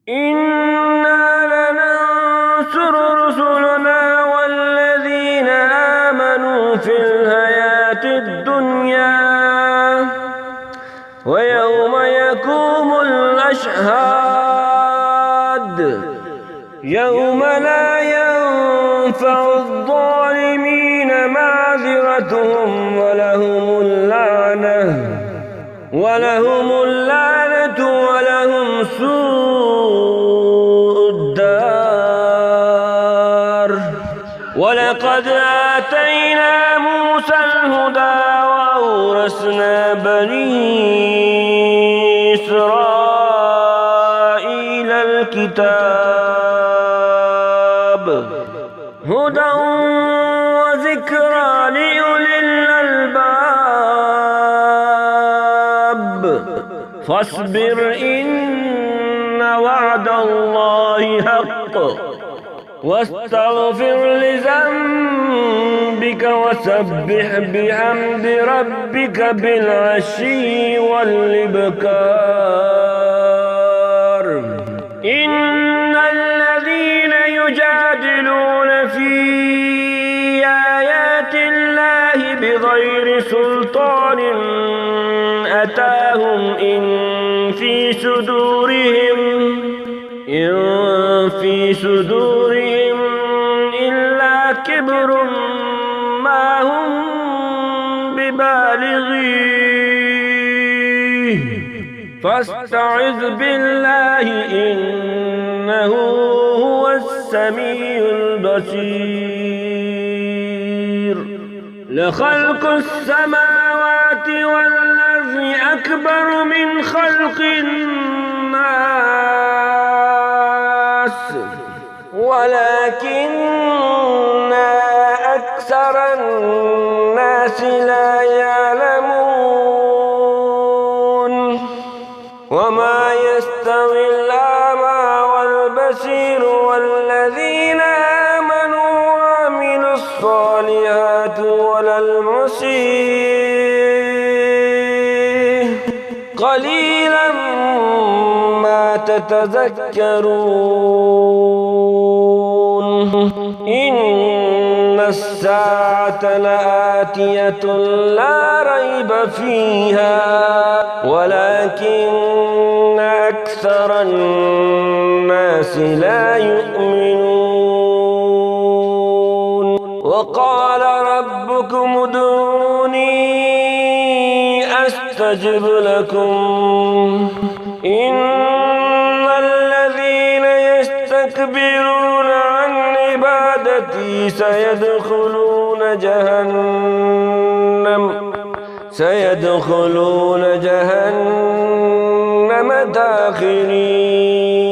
إنا لننصر رسلنا والذين آمنوا في الحياة الدنيا ويوم يقوم الأشهاد يوم لا ينفع الظالمين معذرتهم ولهم اللعنة ولهم سوء الدار. ولقد آتينا موسى الهدى وأورثنا بني إسرائيل الكتاب هدى وذكرى لأولي الألباب. فاصبر إن وعد الله حق واستغفر لذنبك وسبح بحمد ربك بالعشي والإبكار. إن الذين يجادلون في آيات الله بغير سلطان أتاهم إن في صدورهم إلا كبر ما هم ببالغيه فاستعذ بالله إنه هو السميع البصير. لخلق السماوات والأرض أكبر من خلق الناس ولكن أكثر الناس لا يعلمون. وما يستوي الأعمى والبصير والذين آمنوا وعملوا الصالحات ولا المسيء قليلا ما تتذكرون. إن الساعة لآتية لا ريب فيها ولكن أكثر الناس لا يؤمنون. وقال ربكم ادعوني أستجب لكم. إن الذين يستكبرون عن عبادتي سيدخلون جهنم داخرين.